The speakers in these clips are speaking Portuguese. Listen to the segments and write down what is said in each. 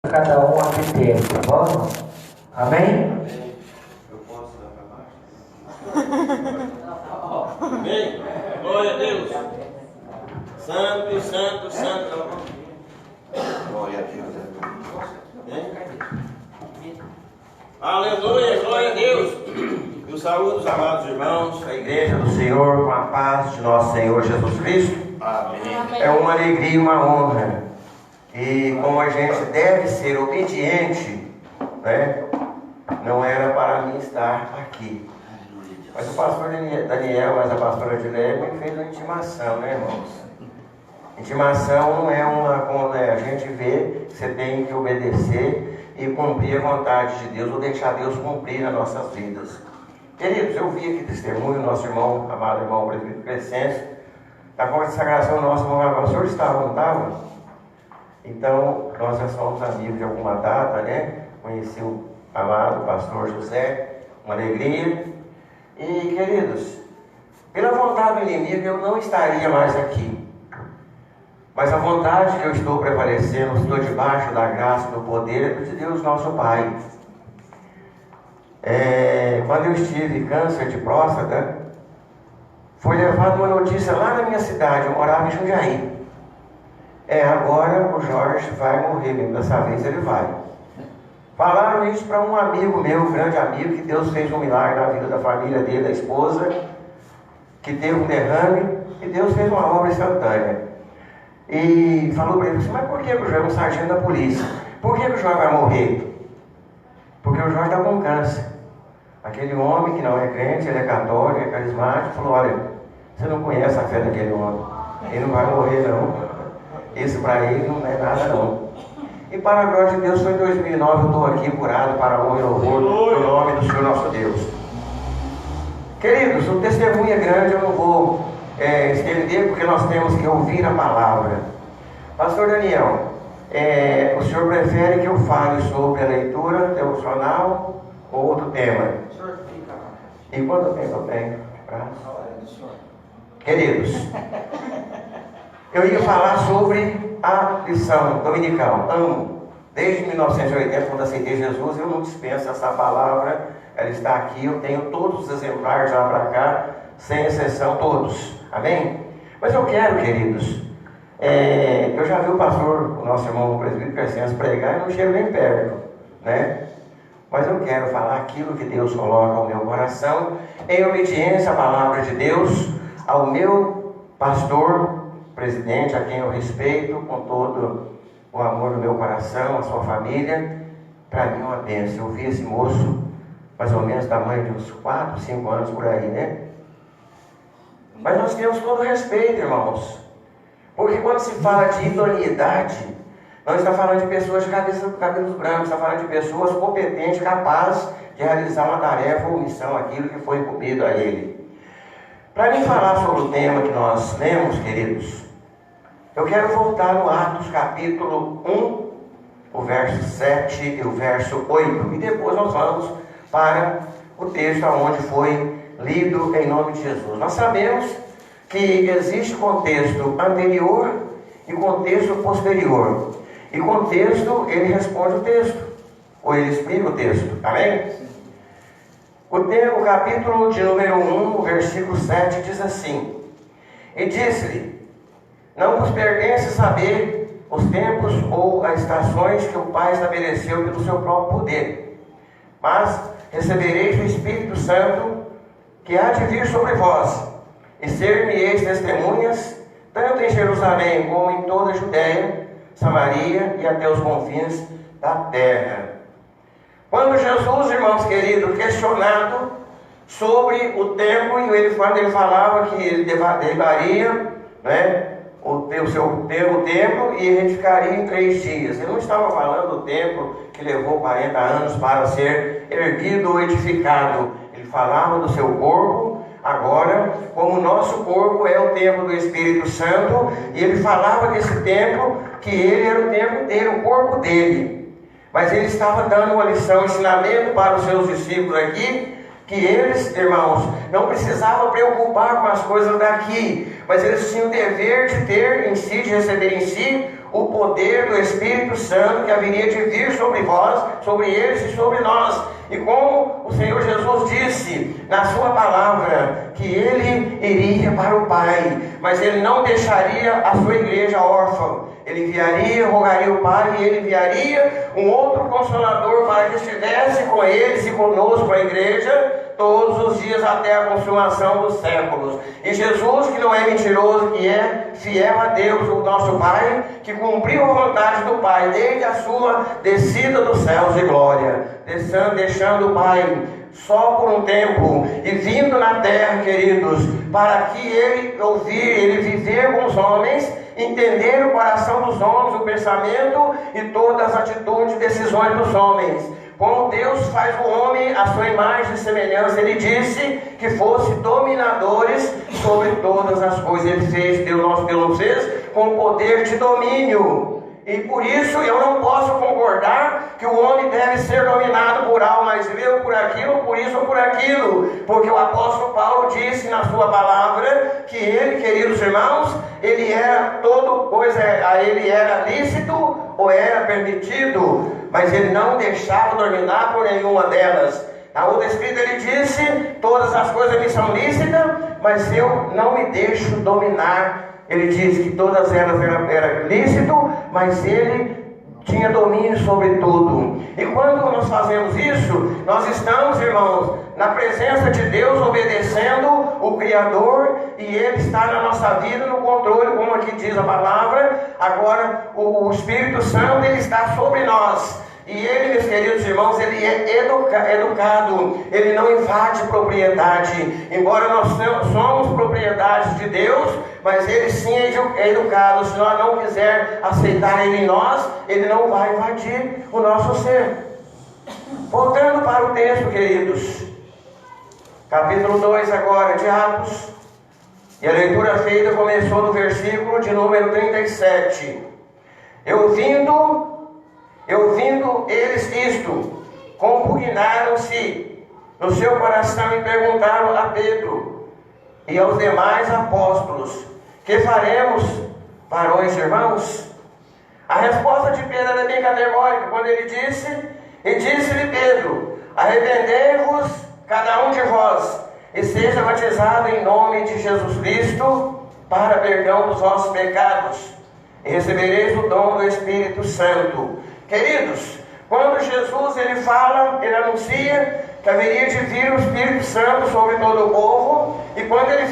cada um a que tem, tá bom? Amém? Eu posso dar para baixo? Amém? Glória a Deus. Santo, santo, santo. Glória a Deus. Amém? Aleluia, glória a Deus. Eu saúdo os amados irmãos, a igreja do Senhor, com a paz de nosso Senhor Jesus Cristo. Amém. É uma alegria e uma honra. E como a gente deve ser obediente, né? Não era para mim estar aqui. Mas o pastor Daniel, mas a pastora Adilene me fez uma intimação, né, irmãos? Intimação não é uma, como a gente vê, você tem que obedecer e cumprir a vontade de Deus, ou deixar Deus cumprir nas nossas vidas. Queridos, eu vi aqui testemunho, nosso irmão, amado irmão presbítero Crescêncio, da consagração nossa, irmão, o senhor estava, não estava? Então, nós já somos amigos de alguma data, né? Conheci o amado pastor José, uma alegria. E, queridos, pela vontade do inimigo, eu não estaria mais aqui. Mas a vontade que eu estou prevalecendo, estou debaixo da graça e do poder de Deus, nosso Pai. Quando eu estive câncer de próstata, foi levada uma notícia lá na minha cidade, eu morava em Jundiaí. Agora o Jorge vai morrer, mesmo dessa vez ele vai. Falaram isso para um amigo meu, um grande amigo, que Deus fez um milagre na vida da família dele, da esposa, que teve um derrame, e Deus fez uma obra instantânea. E falou para ele assim, mas por que o Jorge é um sargento da polícia? Por que o Jorge vai morrer? Porque o Jorge está com câncer. Aquele homem que não é crente, ele é católico, é carismático, falou, olha, você não conhece a fé daquele homem, ele não vai morrer não, esse para ele não é nada não. E para a glória de Deus, foi em 2009, eu estou aqui curado para a honra e louvor do nome do Senhor nosso Deus. Queridos, o testemunho é grande, eu não vou estender, porque nós temos que ouvir a palavra. Pastor Daniel, o senhor prefere que eu fale sobre a leitura devocional ou outro tema? O senhor fica lá. E quanto tempo eu tenho? Queridos, eu ia falar sobre a lição dominical. Amo. Desde 1980, quando aceitei Jesus, eu não dispenso essa palavra. Ela está aqui, eu tenho todos os exemplares lá para cá, sem exceção, todos. Amém? Mas eu quero, queridos, eu já vi o pastor, o nosso irmão o presbítero Crescêncio pregar e não chego nem perto, né? Mas eu quero falar aquilo que Deus coloca ao meu coração, em obediência à palavra de Deus, ao meu pastor, presidente, a quem eu respeito com todo o amor do meu coração, a sua família. Para mim é uma bênção. Eu vi esse moço, mais ou menos tamanho de uns 4, 5 anos por aí, né? Mas nós temos todo respeito, irmãos. Porque quando se fala de idoneidade, não está falando de pessoas de cabelos brancos, está falando de pessoas competentes, capazes de realizar uma tarefa ou missão, aquilo que foi incumbido a ele. Para mim falar sobre o tema que nós lemos, queridos, eu quero voltar no Atos capítulo 1, o verso 7 e o verso 8. E depois nós vamos para o texto onde foi lido em nome de Jesus. Nós sabemos que existe contexto anterior e contexto posterior. E contexto, ele responde o texto, ou ele explica o texto. Amém? O capítulo de número 1, o versículo 7 diz assim: E disse-lhe, não vos pertence saber os tempos ou as estações que o Pai estabeleceu pelo seu próprio poder, mas recebereis o Espírito Santo que há de vir sobre vós, e ser-me-eis testemunhas, tanto em Jerusalém como em toda a Judéia, Samaria e até os confins da terra. Quando Jesus, irmãos queridos, questionado sobre o tempo, quando ele falava que ele levaria, né, o templo e ele ficaria em 3 dias. Ele não estava falando do templo que levou 40 anos para ser erguido ou edificado. Ele falava do seu corpo, agora, como o nosso corpo é o templo do Espírito Santo, e ele falava desse templo, que ele era o templo dele, o corpo dele. Mas ele estava dando uma lição, um ensinamento para os seus discípulos aqui, que eles, irmãos, não precisavam preocupar com as coisas daqui, mas eles tinham o dever de ter em si, de receber em si, o poder do Espírito Santo que haveria de vir sobre vós, sobre eles e sobre nós. E como o Senhor Jesus disse na sua palavra, que Ele iria para o Pai, mas Ele não deixaria a sua igreja órfã. Ele enviaria, rogaria o Pai, e Ele enviaria um outro Consolador para que estivesse com eles e conosco, a igreja, todos os dias até a consumação dos séculos. E Jesus, que não é mentiroso, que é fiel a Deus, o nosso Pai, que cumpriu a vontade do Pai desde a sua descida dos céus de glória, deixando o Pai só por um tempo e vindo na terra, queridos, para que ele viver com os homens, entender o coração dos homens, o pensamento e todas as atitudes e decisões dos homens. Como Deus faz o homem à sua imagem e semelhança, Ele disse que fosse dominadores sobre todas as coisas. Ele fez, Deus nos fez com poder de domínio. E por isso eu não posso concordar que o homem deve ser dominado por algo mais eu, por aquilo, por isso ou por aquilo. Porque o apóstolo Paulo disse na sua palavra que ele, queridos irmãos, ele era todo coisa, a ele era lícito ou era permitido, mas ele não deixava dominar por nenhuma delas. Na outra escrita ele disse, todas as coisas me são lícitas, mas eu não me deixo dominar. Ele disse que todas elas eram lícito, mas ele tinha domínio sobre tudo. E quando nós fazemos isso, nós estamos, irmãos, na presença de Deus, obedecendo o Criador, e Ele está na nossa vida, no controle, como aqui diz a palavra. Agora, o Espírito Santo, Ele está sobre nós. E Ele, meus queridos irmãos, Ele é educado, Ele não invade propriedade. Embora nós somos propriedades de Deus, mas Ele sim é educado. Se nós não quisermos aceitar Ele em nós, Ele não vai invadir o nosso ser. Voltando para o texto, queridos, capítulo 2 agora, de Atos, e a leitura feita começou no versículo de número 37. Ouvindo eles isto, compugnaram-se no seu coração e perguntaram a Pedro e aos demais apóstolos: que faremos, varões irmãos? A resposta de Pedro era bem categórica, quando ele disse-lhe Pedro: arrependei-vos cada um de vós, e seja batizado em nome de Jesus Cristo, para perdão dos vossos pecados, e recebereis o dom do Espírito Santo. Queridos, quando Jesus ele anuncia que haveria de vir o Espírito Santo sobre todo o povo, e quando ele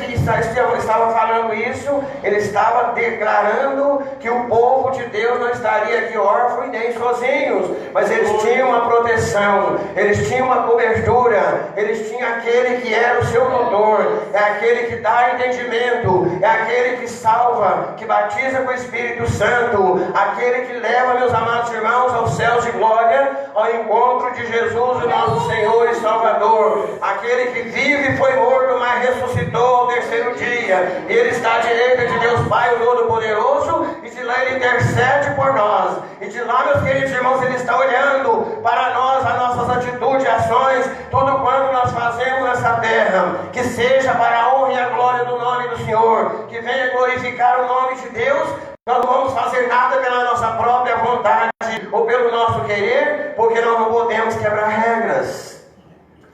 estava falando isso, ele estava declarando que o povo de Deus não estaria aqui órfão e nem sozinhos, mas eles tinham uma proteção, eles tinham uma cobertura, eles tinham aquele que era o seu tutor, é aquele que dá entendimento, é aquele que salva, que batiza com o Espírito Santo, aquele que leva, meus amados irmãos, aos céus de glória, ao encontro de Jesus, o nosso Senhor e Salvador, aquele que vive e foi morto, mas ressuscitou ao terceiro dia. Ele está à direita de Deus Pai, o Todo-Poderoso, e de lá Ele intercede por nós. E de lá, meus queridos irmãos, Ele está olhando para nós, as nossas atitudes, ações, tudo quanto nós fazemos nessa terra, que seja para a honra e a glória do nome do Senhor, que venha glorificar o nome de Deus. Nós não vamos fazer nada pela nossa própria vontade ou pelo nosso querer, porque nós não podemos quebrar regras.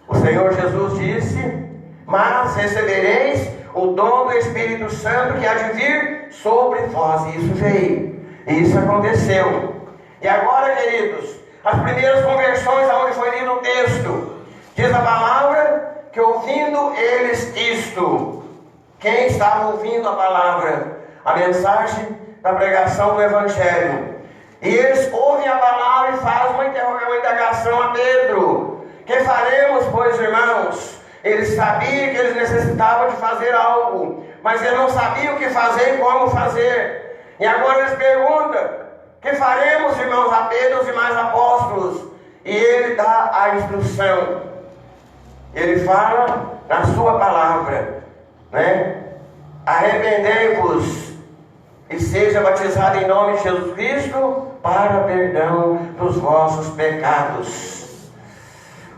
O Senhor Jesus disse: mas recebereis o dom do Espírito Santo que há de vir sobre vós. E isso veio, e isso aconteceu. E agora, queridos, as primeiras conversões, aonde foi lido o texto, diz a palavra que ouvindo eles isto. Quem estava ouvindo a palavra? A mensagem da pregação do Evangelho. E eles ouvem a palavra e fazem uma indagação a Pedro: que faremos, pois, irmãos? Ele sabia que eles necessitavam de fazer algo, mas ele não sabia o que fazer e como fazer. E agora eles perguntam: que faremos, irmãos, a Pedro e os demais apóstolos? E ele dá a instrução. Ele fala na sua palavra, né? Arrependei-vos e seja batizado em nome de Jesus Cristo para perdão dos vossos pecados.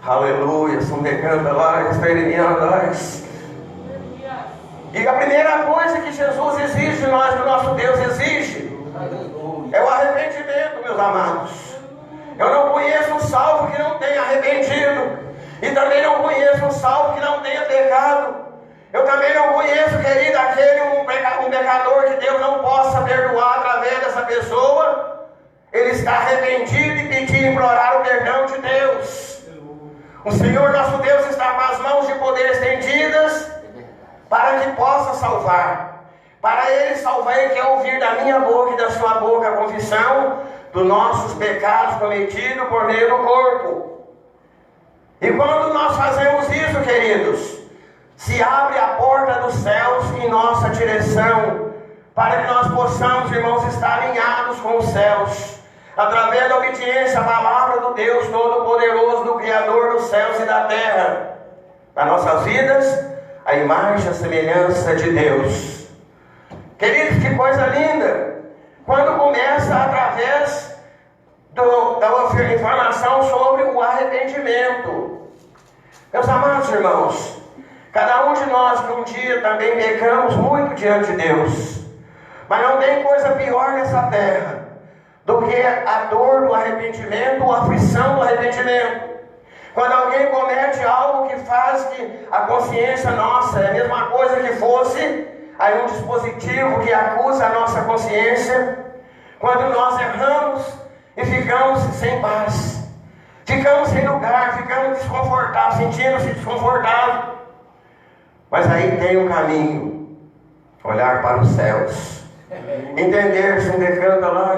Aleluia, são decanta lá, esperneando nós. E a primeira coisa que Jesus exige de nós, que o nosso Deus exige, é o arrependimento, meus amados. Eu não conheço um salvo que não tenha arrependido. E também não conheço um salvo que não tenha pecado. Eu também não conheço, querido, um pecador que Deus não possa perdoar através dessa pessoa. Ele está arrependido e pedir, implorar o perdão de Deus. O Senhor nosso Deus está com as mãos de poder estendidas para que possa salvar. Para Ele salvar, Ele quer ouvir da minha boca e da sua boca a confissão dos nossos pecados cometidos por meio do corpo. E quando nós fazemos isso, queridos, se abre a porta dos céus em nossa direção, para que nós possamos, irmãos, estar alinhados com os céus, através da obediência à palavra do Deus Todo-Poderoso, do Criador dos céus e da terra, nas nossas vidas, a imagem e a semelhança de Deus. Queridos, que coisa linda! Quando começa através da informação sobre o arrependimento. Meus amados irmãos, cada um de nós que um dia também pecamos muito diante de Deus, mas não tem coisa pior nessa terra do que a dor do arrependimento, a aflição do arrependimento. Quando alguém comete algo que faz que a consciência nossa é a mesma coisa que fosse aí um dispositivo que acusa a nossa consciência. Quando nós erramos e ficamos sem paz, ficamos sem lugar, ficamos desconfortáveis, sentindo-se desconfortáveis. Mas aí tem um caminho: olhar para os céus, entender, se decanta lá,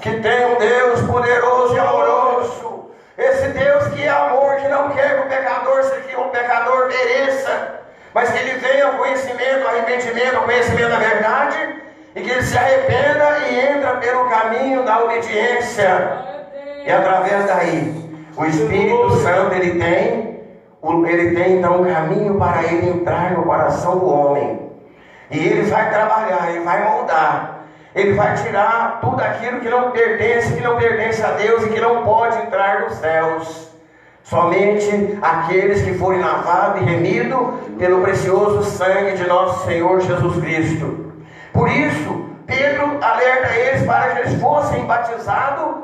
que tem um Deus poderoso e amoroso. Esse Deus que é amor, que não quer que o pecador pereça, mas que ele venha ao conhecimento, ao arrependimento, ao conhecimento da verdade, e que ele se arrependa e entra pelo caminho da obediência. E através daí, o Espírito Santo, ele tem então um caminho para ele entrar no coração do homem. E ele vai trabalhar, ele vai moldar, ele vai tirar tudo aquilo que não pertence a Deus e que não pode entrar nos céus. Somente aqueles que forem lavados e remidos pelo precioso sangue de nosso Senhor Jesus Cristo. Por isso, Pedro alerta eles para que eles fossem batizados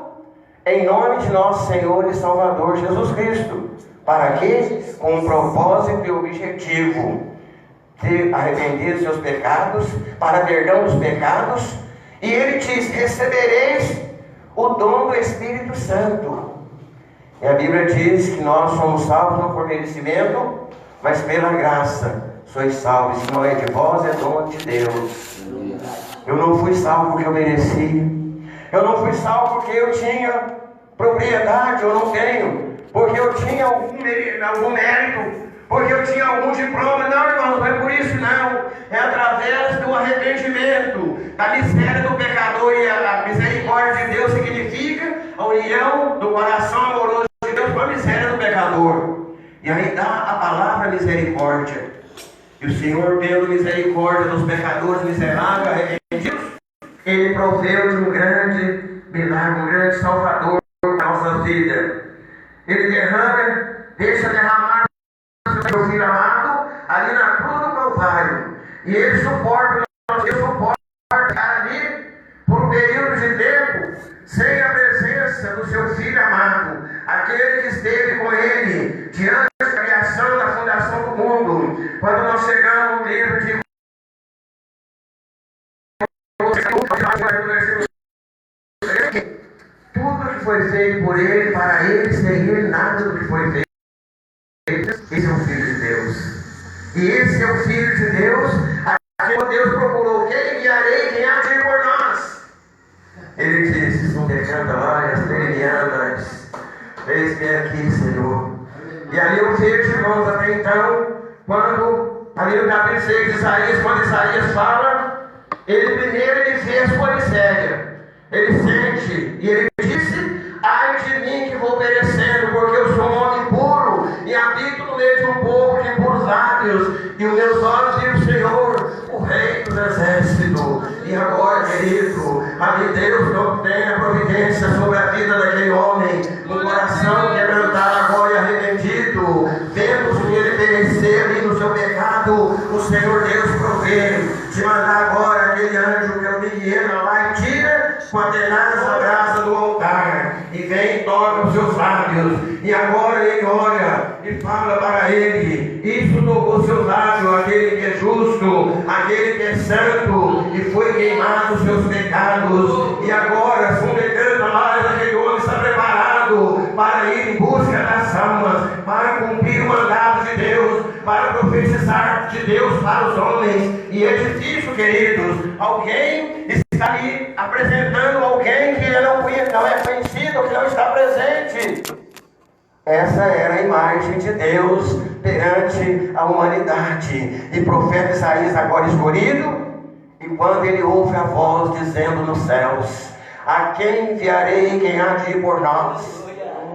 em nome de nosso Senhor e Salvador Jesus Cristo. Para quê? Com um propósito e objetivo de arrepender dos seus pecados, para perdão dos pecados. E ele diz: recebereis o dom do Espírito Santo. E a Bíblia diz que nós somos salvos não por merecimento, mas pela graça sois salvos. Isso não é de vós, é dom de Deus. Eu não fui salvo porque eu mereci. Eu não fui salvo porque eu tinha propriedade, eu não tenho. Porque eu tinha algum mérito, porque eu tinha algum diploma. Não, irmãos, não é por isso não. É através do arrependimento, da miséria do pecador. E a misericórdia de Deus significa a união do coração amoroso de Deus com a miséria do pecador. E aí dá a palavra misericórdia. E o Senhor, tendo misericórdia dos pecadores miseráveis arrependidos, Ele proveu de um grande milagre, um grande salvador para a nossa vida. Ele deixa derramar o seu filho amado ali na cruz do Calvário. E Ele suporta ali por um período de tempo sem a presença do seu filho amado, aquele que esteve com Ele diante da criação, da fundação do mundo. Quando nós chegamos no livro de tudo que foi feito por Ele, para Ele, sem Ele, nada do que foi feito. Esse é o Filho de Deus. E esse é o Filho de Deus, a quem Deus procurou. Quem enviarei, quem há de ir por nós? Ele disse: não decanta glórias, trelianas, eis-me aqui, Senhor. E ali eu vejo, irmãos, até então, quando, ali no capítulo 6 de Isaías, quando Isaías fala, ele fez com miséria. Ele sente, e ele disse: ai de mim que vou perecendo, porque eu sou um homem puro, e habito no meio de um povo de puros lábios, e os meus olhos viram o Senhor, o Rei dos Exércitos. E agora, querido, ali Deus não tem a providência sobre a vida daquele homem, no coração quebrantado agora e arrependido, vendo ele perecer ali no seu pecado. O Senhor Deus provê de mandar agora aquele anjo que eu me lá e tocar, e vem e toca os seus lábios, e agora ele olha e fala para ele: isso tocou seus lábios, aquele que é justo, aquele que é santo, e foi queimado os seus pecados, e agora, segundo ele canta mais, aquele homem está preparado para ir em busca das almas, para cumprir o mandato de Deus, para profetizar de Deus para os homens. E é difícil, queridos, alguém está ali apresentando alguém que não é conhecido, que não está presente. Essa era a imagem de Deus perante a humanidade. E o profeta Isaías, agora escolhido, e quando ele ouve a voz dizendo nos céus: a quem enviarei, quem há de ir por nós?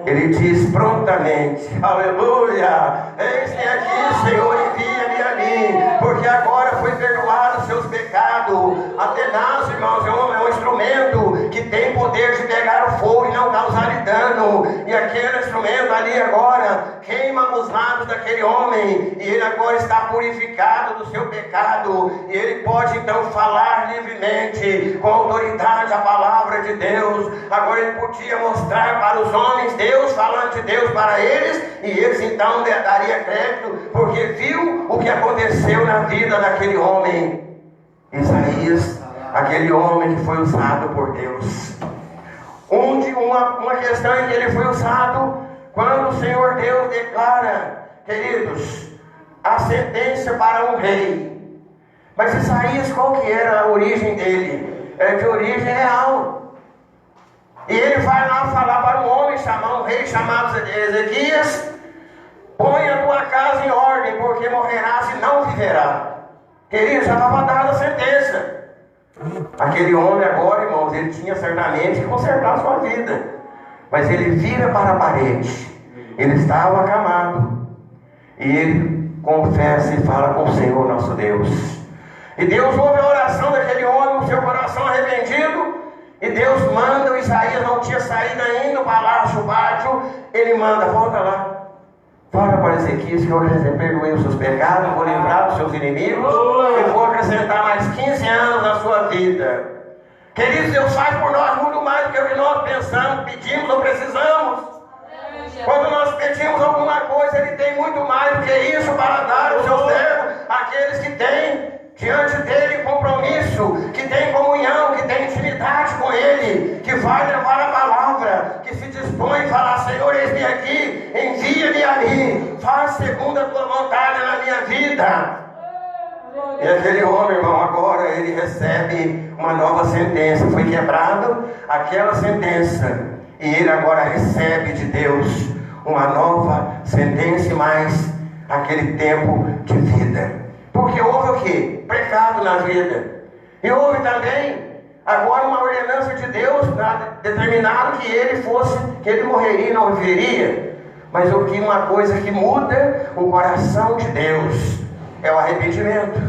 Ele diz prontamente: aleluia, eis-me aqui, Senhor, envia-me a mim, porque agora foi perdoado os seus pecados. A tenaz, irmãos, é um instrumento que tem poder de pegar o fogo e não causar-lhe dano, e aquele instrumento ali agora queima os lábios daquele homem, e ele agora está purificado do seu pecado, e ele pode então falar livremente, com autoridade, a palavra de Deus. Agora ele podia mostrar para os homens Deus, falando de Deus para eles, e eles então daria crédito, porque viu o que aconteceu na vida daquele homem. Isaías, aquele homem que foi usado por Deus. Uma questão em que ele foi usado, quando o Senhor Deus declara, queridos, a sentença para um rei. Mas Isaías, qual que era a origem dele? É de origem real. E ele vai lá falar para um homem, chamar um rei chamado Ezequias: põe a tua casa em ordem, porque morrerás e não viverá. Querido, já estava dada a sentença. Aquele homem agora, irmãos, ele tinha certamente que consertar a sua vida. Mas ele vira para a parede. Ele estava acamado. E ele confessa e fala com o Senhor nosso Deus. E Deus ouve a oração daquele homem, o seu coração arrependido. E Deus manda, o Isaías não tinha saído ainda, o palácio, o pátio. Ele manda: volta lá. Fala para Ezequias que eu perdoei os seus pecados, vou lembrar dos seus inimigos, e vou acrescentar mais 15 anos na sua vida. Queridos, Deus faz por nós muito mais do que o que nós pensamos, pedimos ou precisamos. Quando nós pedimos alguma coisa, Ele tem muito mais do que isso para dar ao seu servo, aqueles que têm diante dele compromisso, que tem comunhão, que tem intimidade com ele, que vai levar a palavra, que se dispõe a falar: Senhor, eis-me aqui, envia-me a mim, faz segundo a tua vontade na minha vida. E aquele homem, irmão, agora ele recebe uma nova sentença. Foi quebrado aquela sentença, e ele agora recebe de Deus uma nova sentença, e mais aquele tempo de vida. Porque houve o quê? Pecado na vida. E houve também agora uma ordenança de Deus determinado que ele morreria e não viveria. Mas o que uma coisa que muda o coração de Deus é o arrependimento,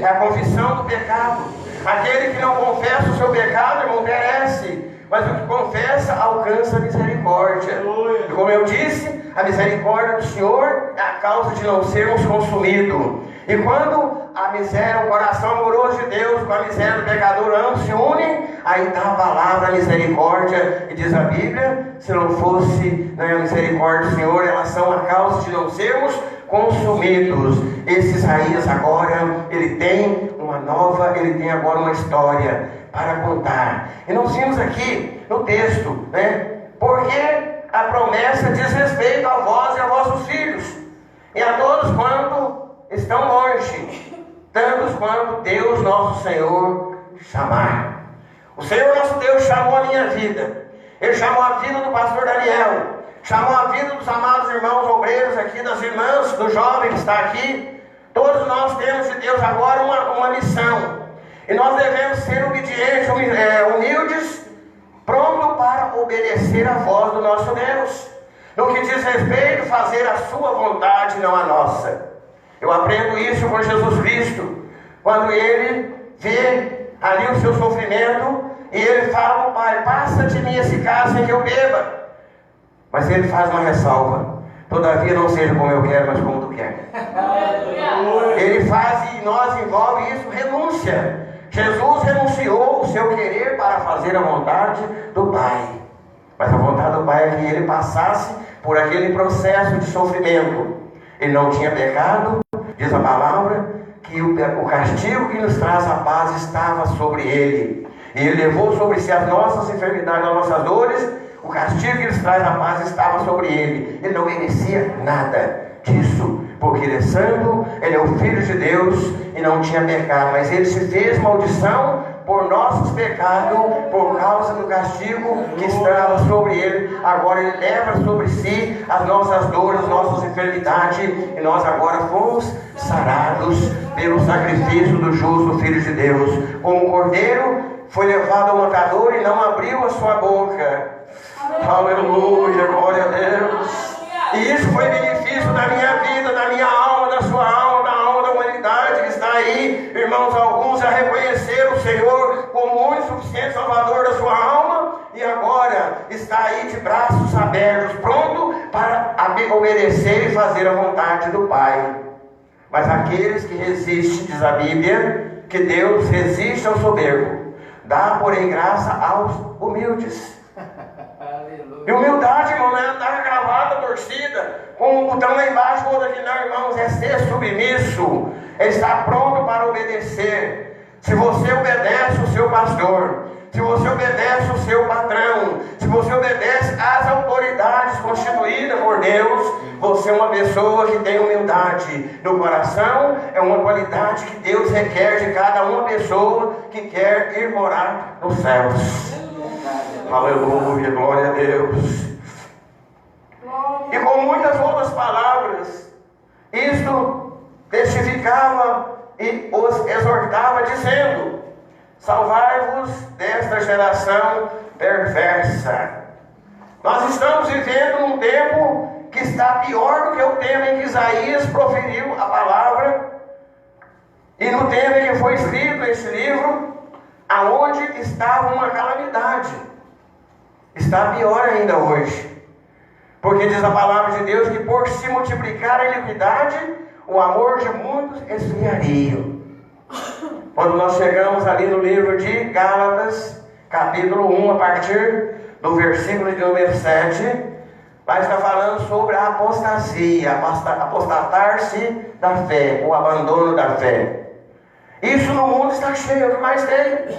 é a confissão do pecado. Aquele que não confessa o seu pecado, irmão, perece. Mas o que confessa alcança a misericórdia. E como eu disse, a misericórdia do Senhor é a causa de não sermos consumidos. E quando a miséria, o coração amoroso de Deus com a miséria do pecador ambos se unem, aí está a palavra misericórdia. E diz a Bíblia: se não fosse a misericórdia do Senhor, elas são a causa de não sermos consumidos. Esse Isaías agora, ele tem agora uma história para contar. E nós vimos aqui no texto, porque a promessa diz respeito a vós e a vossos filhos, e a todos quanto estão longe, tantos quanto Deus nosso Senhor chamar. O Senhor nosso Deus chamou a minha vida. Ele chamou a vida do pastor Daniel, chamou a vida dos amados irmãos obreiros aqui, das irmãs, do jovem que está aqui. Todos nós temos de Deus agora uma missão, e nós devemos ser obedientes, humildes, prontos para obedecer a voz do nosso Deus. No que diz respeito a fazer a sua vontade, não a nossa. Eu aprendo isso com Jesus Cristo, quando ele vê ali o seu sofrimento, e ele fala para o Pai: passa de mim esse cálice sem que eu beba. Mas ele faz uma ressalva: todavia não seja como eu quero, mas como tu queres. Ele faz, e nós envolve isso, renúncia. Jesus renunciou o seu querer para fazer a vontade do Pai. Mas a vontade do Pai é que ele passasse por aquele processo de sofrimento. Ele não tinha pecado, diz a palavra, que o castigo que nos traz a paz estava sobre ele. E ele levou sobre si as nossas enfermidades, as nossas dores. O castigo que nos traz a paz estava sobre ele. Ele não merecia nada disso, porque ele é santo, ele é o Filho de Deus e não tinha pecado. Mas ele se fez maldição por nossos pecados, por causa do castigo que estava sobre ele. Agora ele leva sobre si as nossas dores, as nossas enfermidades, e nós agora fomos sarados pelo sacrifício do justo Filho de Deus. Como um cordeiro foi levado ao matador e não abriu a sua boca. Aleluia, glória a Deus. E isso foi benefício da minha vida, da minha alma, da sua alma, da alma da humanidade que está aí. Irmãos, alguns já reconheceram o Senhor como o único suficiente Salvador da sua alma, e agora está aí de braços abertos, pronto para obedecer e fazer a vontade do Pai. Mas aqueles que resistem, diz a Bíblia, que Deus resiste ao soberbo, dá, porém, graça aos humildes. E humildade, irmão, não é andar gravada, torcida, com um botão lá embaixo, outro aqui, não, irmãos, é ser submisso, é estar pronto para obedecer. Se você obedece o seu pastor, se você obedece o seu patrão, se você obedece às autoridades constituídas por Deus, você é uma pessoa que tem humildade no coração. É uma qualidade que Deus requer de cada uma pessoa que quer ir morar nos céus. Aleluia, glória a Deus. E com muitas outras palavras, isto testificava e os exortava, dizendo: salvai-vos desta geração perversa. Nós estamos vivendo um tempo que está pior do que o tempo em que Isaías proferiu a palavra, e no tempo em que foi escrito esse livro, aonde estava uma calamidade. Está pior ainda hoje, porque diz a palavra de Deus que por se multiplicar a iniquidade, o amor de muitos esfriaria. Quando nós chegamos ali no livro de Gálatas, capítulo 1, a partir do versículo de número 7, lá está falando sobre a apostasia, apostatar-se da fé, o abandono da fé. Isso no mundo está cheio, o que mais tem?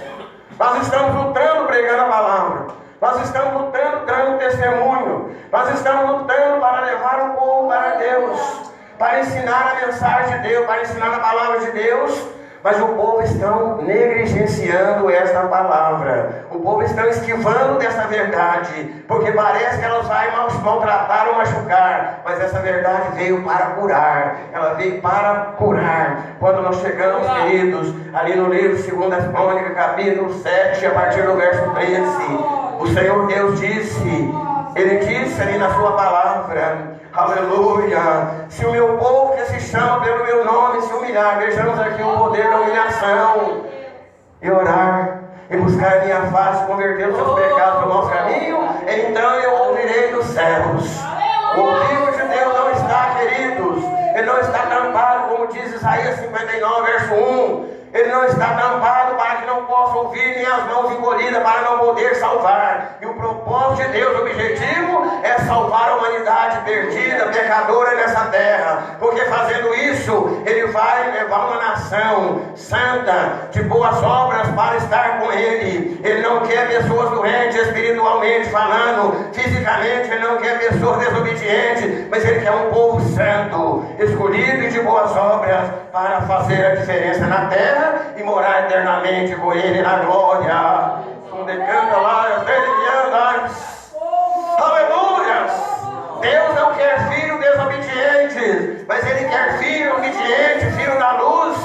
Nós estamos lutando, pregando a palavra. Nós estamos lutando, dando testemunho. Nós estamos lutando para levar o povo para Deus, para ensinar a mensagem de Deus, para ensinar a palavra de Deus. Mas o povo está negligenciando esta palavra. O povo está esquivando dessa verdade, porque parece que ela vai maltratar ou machucar. Mas essa verdade veio para curar. Ela veio para curar. Quando nós chegamos, queridos, ali no livro 2 Crônicas, capítulo 7, a partir do verso 13, o Senhor Deus disse, Ele disse ali na sua palavra, aleluia: se o meu povo que se chama pelo meu nome se humilhar, vejamos aqui o poder da humilhação, e orar, e buscar a minha face, converter os seus pecados no nosso caminho, então eu ouvirei dos céus. O ouvido de Deus não está, queridos, ele não está tampado, como diz Isaías 59, verso 1. Ele não está tampado para que não possa ouvir, nem as mãos encolhidas para não poder salvar. E o propósito de Deus, o objetivo, é salvar a humanidade perdida, pecadora nessa terra. Porque fazendo isso, Ele vai levar uma nação santa, de boas obras, para estar com Ele. Ele não quer pessoas doentes espiritualmente falando, fisicamente Ele não quer pessoas desobedientes, mas Ele quer um povo santo, escolhido e de boas obras, para fazer a diferença na terra e morar eternamente com Ele na glória. Onde canta lá, aleluia! Deus não quer filho desobediente, mas Ele quer filho obediente, filho da luz.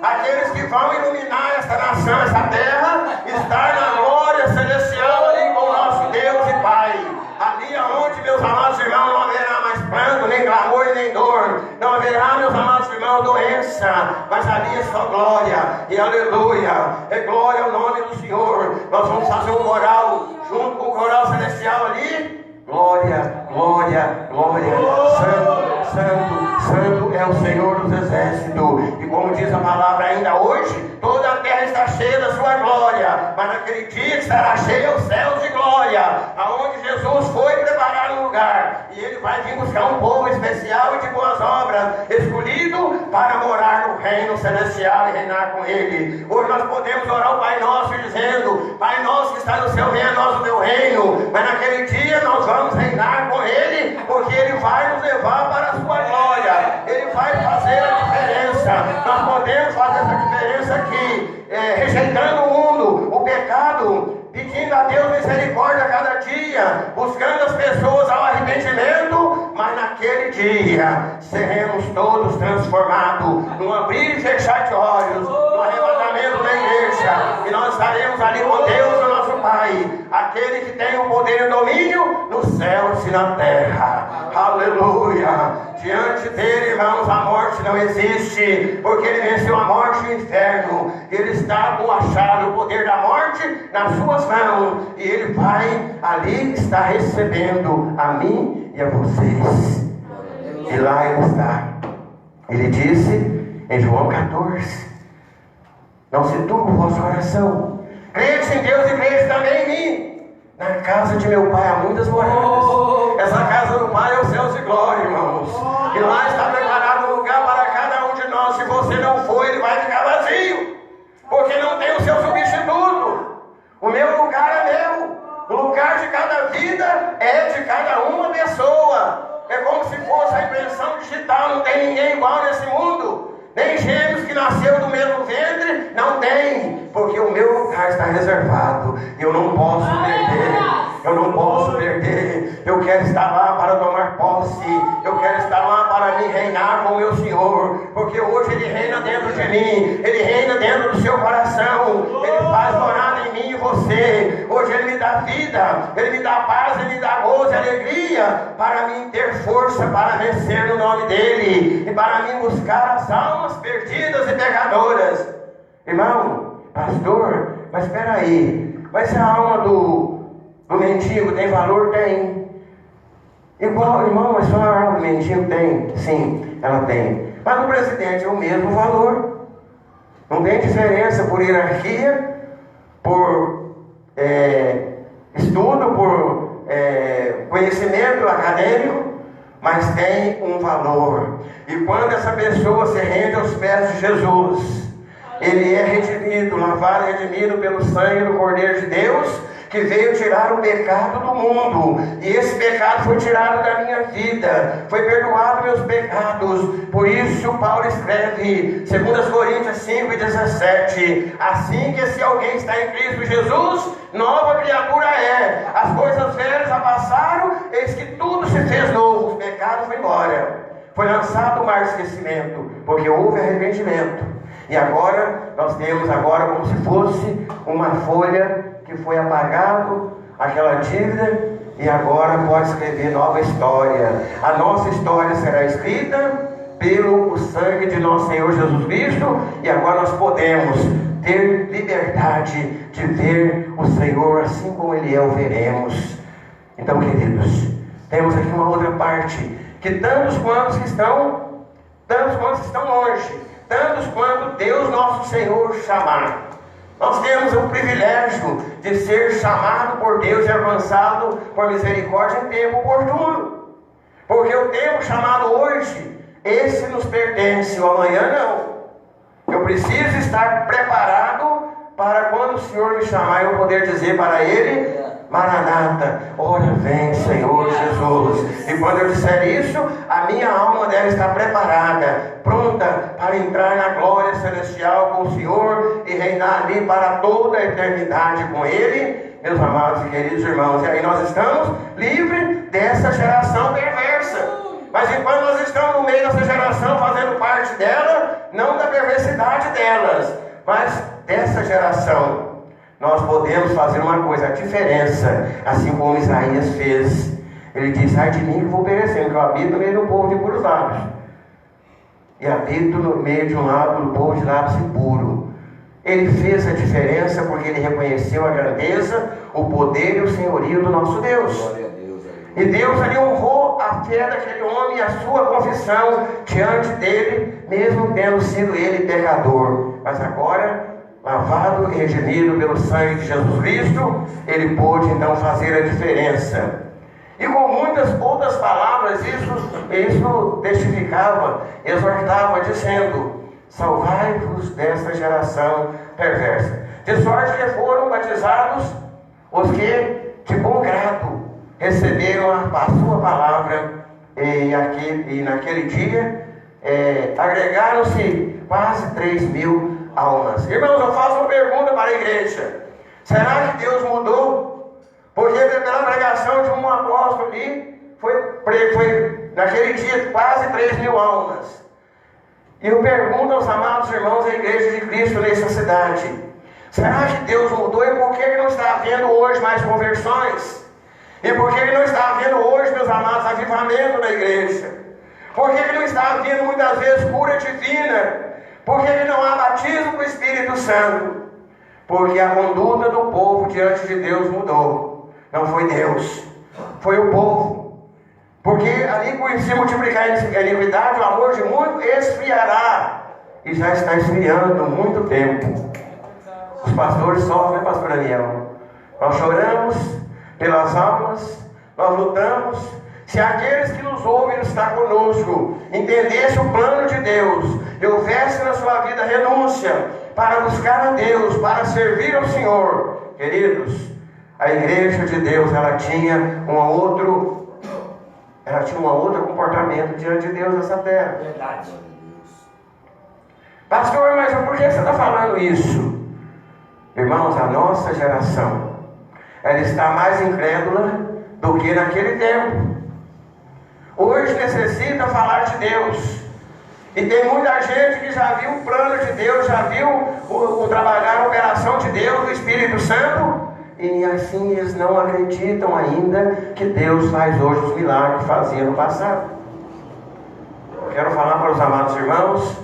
Aqueles que vão iluminar esta nação, esta terra, estar na glória celestial ali com o nosso Deus e Pai. Ali aonde, meus amados irmãos, não haverá mais pranto, nem clamor e nem dor. Não haverá, meus amados irmãos, doença. Mas ali é só glória e aleluia. É glória ao nome do Senhor. Nós vamos fazer um coral junto com o coral celestial ali. Glória, glória, glória. Santo, santo, santo é o Senhor dos exércitos. E como diz a palavra ainda hoje, toda a terra está cheia da sua glória. Mas naquele dia estará cheia os céus de glória. glória, aonde Jesus foi preparar um lugar, e Ele vai vir buscar um povo especial e de boas obras, escolhido para morar no reino celestial e reinar com Ele. Hoje nós podemos orar o Pai Nosso dizendo: Pai Nosso que está no céu, venha a nós o teu reino. Mas naquele dia nós vamos reinar com Ele, porque Ele vai nos levar para a sua glória, Ele vai fazer a diferença. Nós podemos fazer essa diferença aqui, rejeitando o mundo, o pecado, pedindo a Deus misericórdia a cada dia, buscando as pessoas ao arrependimento, mas naquele dia seremos todos transformados, num abrir e fechar de olhos, no arrebatamento da igreja, e nós estaremos ali com Deus, o nosso Pai, aquele que tem o poder e o domínio nos céus e na terra. Aleluia! Diante dele, irmãos, a morte não existe, porque ele venceu a morte e o inferno. Ele está com a chave, o poder da morte nas suas mãos, e ele vai ali, está recebendo a mim e a vocês. E lá ele está. Ele disse em João 14: não se turbe o vosso coração, crede em Deus e crede também em mim. Na casa de meu Pai há muitas moradas. Essa casa do Pai é os céus de glória, irmãos. E lá está preparado um lugar para cada um de nós. Se você não for, ele vai ficar vazio, porque não tem o seu substituto. O meu lugar é meu. O lugar de cada vida é de cada uma pessoa. É como se fosse a impressão digital. Não tem ninguém igual nesse mundo. Nem gêmeos que nasceu do mesmo ventre, não tem, porque o meu lugar está reservado. Eu não posso perder. Eu não posso perder. Eu quero estar lá para tomar posse. Eu quero estar lá para me reinar com o meu Senhor, porque hoje Ele reina dentro de mim. Ele reina dentro do seu coração. Ele faz morada em mim e você. Hoje Ele me dá vida, Ele me dá paz, Ele me dá gozo e alegria, para mim ter força para vencer no nome dele, e para mim buscar as almas perdidas e pecadoras. Irmão, pastor, mas espera aí, mas a alma do mendigo tem valor? Tem. Igual, irmão, mas só a alma do mendigo tem? Sim, ela tem. Mas no presidente é o mesmo valor. Não tem diferença por hierarquia, por estudo, por conhecimento acadêmico, mas tem um valor. E quando essa pessoa se rende aos pés de Jesus, ele é redimido, lavado e redimido pelo sangue do Cordeiro de Deus, que veio tirar o pecado do mundo. E esse pecado foi tirado da minha vida, foi perdoado meus pecados. Por isso Paulo escreve 2 Coríntios 5:17: assim que se alguém está em Cristo Jesus, nova criatura é. As coisas velhas já passaram, eis que tudo se fez novo. O pecado foi embora, foi lançado o mar de esquecimento, porque houve arrependimento. E agora, nós temos agora como se fosse uma folha que foi apagado, aquela dívida, e agora pode escrever nova história. A nossa história será escrita pelo sangue de nosso Senhor Jesus Cristo, e agora nós podemos ter liberdade de ver o Senhor assim como Ele é, o veremos. Então, queridos, temos aqui uma outra parte, que tantos quantos estão longe, tantos quanto Deus nosso Senhor chamar, nós temos o privilégio de ser chamado por Deus e alcançado por misericórdia em tempo oportuno, porque o tempo chamado hoje, esse nos pertence, o amanhã não. Eu preciso estar preparado para quando o Senhor me chamar, eu poder dizer para Ele: Maranata, ora vem Senhor Jesus. E quando eu disser isso, a minha alma deve estar preparada, pronta para entrar na glória celestial com o Senhor e reinar ali para toda a eternidade com Ele, meus amados e queridos irmãos. E aí nós estamos livres dessa geração perversa. Mas enquanto nós estamos no meio dessa geração, fazendo parte dela, não da perversidade delas, mas dessa geração, nós podemos fazer uma coisa, a diferença, assim como Isaías fez. Ele diz: ai de mim que vou perecer, porque eu habito no meio do povo de puros lábios, e habito no meio de um lado do povo de lábios impuros. Ele fez a diferença porque ele reconheceu a grandeza, o poder e o senhorio do nosso Deus. E Deus ali honrou a fé daquele homem e a sua confissão diante dele, mesmo tendo sido ele pecador. Mas agora lavado e redimido pelo sangue de Jesus Cristo, ele pôde então fazer a diferença. E com muitas outras palavras, isso testificava, exortava, dizendo: salvai-vos desta geração perversa. De sorte que foram batizados os que, de bom grado, receberam a sua palavra, e naquele dia agregaram-se quase 3.000 almas. Irmãos, eu faço uma pergunta para a igreja: será que Deus mudou? Porque pela pregação de um apóstolo ali, foi naquele dia quase 3.000 almas. E eu pergunto aos amados irmãos da igreja de Cristo nessa cidade: será que Deus mudou? E por que não está havendo hoje mais conversões? E por que não está havendo hoje, meus amados, avivamento na igreja? Por que não está havendo muitas vezes cura divina? Por que não há batismo com o Espírito Santo? Porque a conduta do povo diante de Deus mudou. Não foi Deus, foi o povo. Porque ali, por se multiplicar a iniquidade, o amor de muitos esfriará. E já está esfriando há muito tempo. Os pastores sofrem, pastor Daniel. Nós choramos pelas almas, nós lutamos. Se aqueles que nos ouvem está conosco, entendesse o plano de Deus e houvesse na sua vida renúncia para buscar a Deus, para servir ao Senhor, queridos, a igreja de Deus, ela tinha um outro comportamento diante de Deus nessa terra. Verdade. Pastor, mas por que você está falando isso? Irmãos, a nossa geração, ela está mais incrédula do que naquele tempo. Hoje necessita falar de Deus. E tem muita gente que já viu o plano de Deus, já viu o trabalhar, a operação de Deus, do Espírito Santo. E assim eles não acreditam ainda que Deus faz hoje os milagres que fazia no passado. Eu quero falar para os amados irmãos,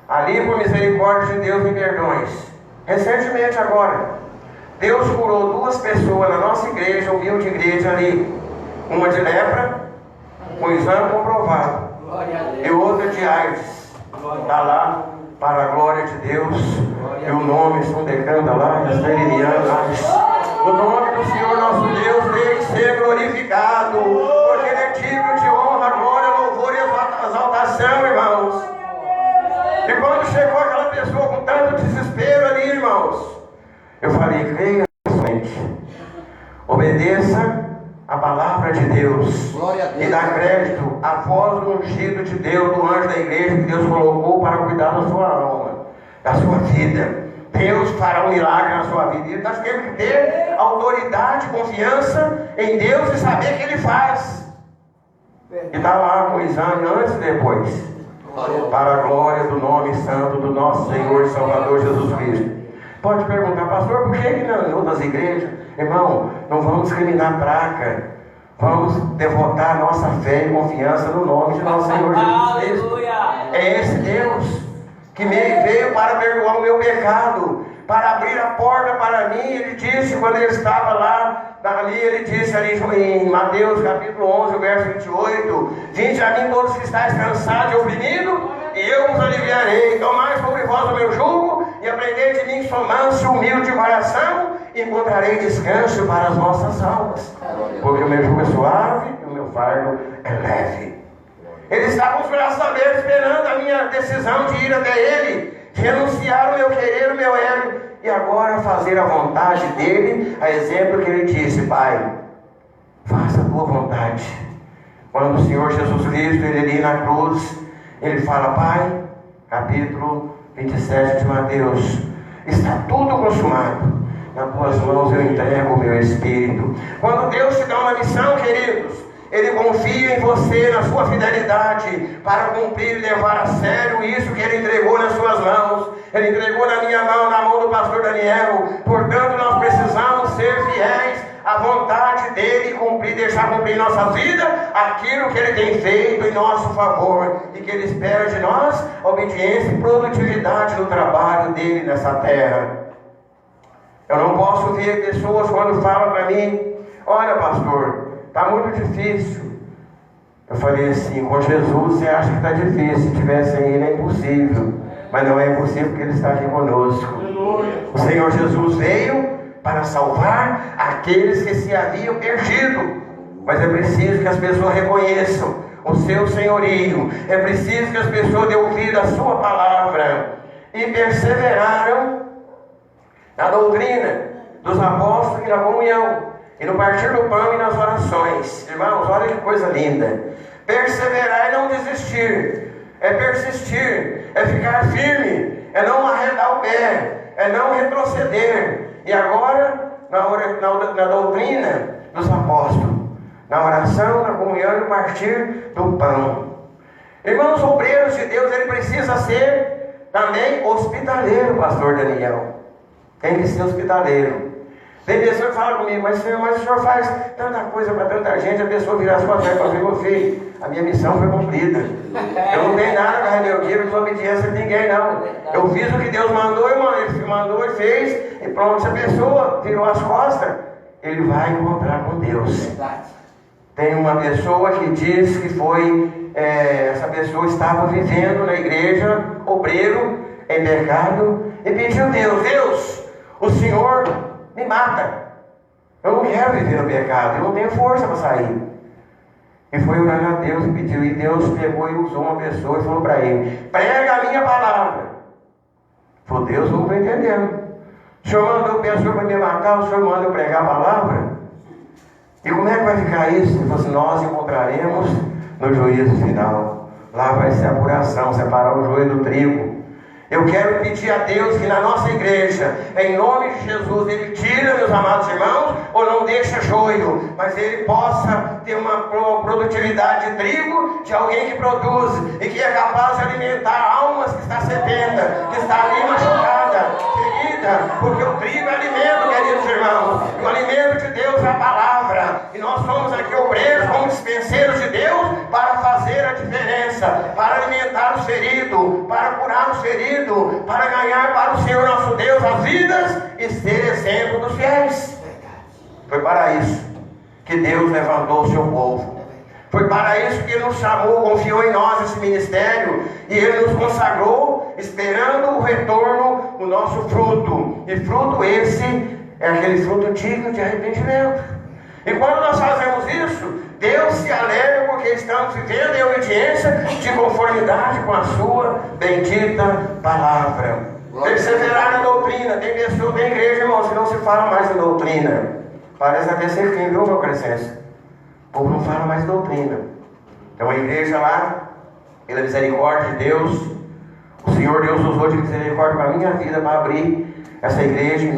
ali por misericórdia de Deus me perdões. Recentemente agora, Deus curou 2 pessoas na nossa igreja, humilde igreja ali. Uma de lepra, com exame comprovado, e outra de AIDS. Está lá, para a glória de Deus, e o nome estão decanta lá, o nome do Senhor nosso Deus tem que ser glorificado, porque Ele é digno de honra, glória, louvor e exaltação, irmãos. E quando chegou aquela pessoa com tanto desespero ali, irmãos, eu falei: creia somente, obedeça a palavra de Deus e dá crédito à voz do ungido de Deus, do anjo da igreja que Deus colocou para cuidar da sua alma, da sua vida. Deus fará um milagre na sua vida. E nós temos que ter autoridade, confiança em Deus e saber que Ele faz. E está lá com o exame antes e depois, para a glória do nome santo do nosso Senhor e Salvador Jesus Cristo. Pode perguntar: pastor, por que não em outras igrejas? Irmão, não vamos discriminar placa. Vamos devotar nossa fé e confiança no nome de nosso Senhor Jesus Cristo. É esse Deus que veio para perdoar o meu pecado, para abrir a porta para mim. Ele disse, quando ele estava lá, ali, ele disse ali em Mateus capítulo 11, verso 28: vinde a mim todos que estáis cansados e oprimidos, e eu vos aliviarei. Tomai sobre vós o meu jugo, e aprendei de mim, sou manso e humilde de coração, e encontrarei descanso para as vossas almas. Porque o meu jugo é suave e o meu fardo é leve. Ele está com os braços abertos, esperando a minha decisão de ir até Ele, de renunciar o meu querer, o meu ego, e agora fazer a vontade dEle, a exemplo que Ele disse: Pai, faça a tua vontade. Quando o Senhor Jesus Cristo, Ele ali na cruz, Ele fala: Pai, capítulo 27 de Mateus, está tudo consumado, nas tuas mãos eu entrego o meu Espírito. Quando Deus te dá uma missão, queridos, Ele confia em você, na sua fidelidade, para cumprir e levar a sério isso que Ele entregou nas suas mãos. Ele entregou na minha mão, na mão do pastor Daniel. Portanto, nós precisamos ser fiéis à vontade dEle e deixar cumprir em nossa vida aquilo que Ele tem feito em nosso favor, e que Ele espera de nós obediência e produtividade no trabalho dEle nessa terra. Eu não posso ver pessoas quando falam para mim: olha, pastor, está muito difícil. Eu falei assim: com Jesus você acha que está difícil, se tivesse aí é impossível. Mas não é impossível porque Ele está aqui conosco. O Senhor Jesus veio para salvar aqueles que se haviam perdido. Mas é preciso que as pessoas reconheçam o seu senhorio. É preciso que as pessoas dêem ouvido à sua palavra e perseveraram na doutrina dos apóstolos e na comunhão, e no partir do pão e nas orações. Irmãos, olha que coisa linda. Perseverar é não desistir, é persistir, é ficar firme, é não arredar o pé, é não retroceder. E agora, na doutrina dos apóstolos, na oração, na comunhão e no partir do pão. Irmãos, obreiros de Deus, ele precisa ser também hospitaleiro, pastor Daniel. Tem que ser hospitaleiro. Tem pessoa que fala comigo, mas o senhor faz tanta coisa para tanta gente, a pessoa vira as costas e fala, meu filho, a minha missão foi cumprida. Eu não tenho nada para meu dia, não sou obediência de ninguém, não. Eu fiz o que Deus mandou, ele mandou e fez, e pronto. Se a pessoa virou as costas, ele vai encontrar com Deus. Tem uma pessoa que diz que essa pessoa estava vivendo na igreja, obreiro, em pecado, e pediu a Deus, o Senhor me mata. Eu não quero viver no pecado, eu não tenho força para sair. E foi orar a Deus e pediu, e Deus pegou e usou uma pessoa e falou para ele, prega a minha palavra. Falou, Deus, não estou entendendo. O senhor mandou a pessoa para me matar, o senhor manda eu pregar a palavra? E como é que vai ficar isso? Ele falou assim, nós encontraremos no juízo final. Lá vai ser a apuração, separar o joio do trigo. Eu quero pedir a Deus que na nossa igreja, em nome de Jesus, Ele tira, meus amados irmãos, ou não deixa joio, mas Ele possa ter uma produtividade de trigo de alguém que produz e que é capaz de alimentar almas que está sedenta, que está ali machucada, ferida, porque o trigo é alimento, queridos irmãos, e o alimento de Deus é a palavra, e nós somos aqui obreiros, como dispenseiros de Deus, para fazer a diferença, para alimentar os feridos, para curar os feridos, para ganhar para o Senhor nosso Deus as vidas e ser exemplo dos fiéis. Foi para isso que Deus levantou o seu povo. Foi para isso que Ele nos chamou, confiou em nós esse ministério, e Ele nos consagrou, esperando o retorno do nosso fruto. E fruto esse é aquele fruto digno de arrependimento. E quando nós fazemos isso, Deus se alegra porque estamos vivendo em obediência de conformidade com a sua bendita palavra. Perseverar na doutrina. Tem pessoa, tem igreja, irmãos, que não se fala mais em doutrina. Parece até ser fim, viu, meu Crescêncio? O povo não fala mais doutrina. Tem uma igreja lá, pela misericórdia de Deus, o Senhor Deus usou de misericórdia para a minha vida para abrir essa igreja em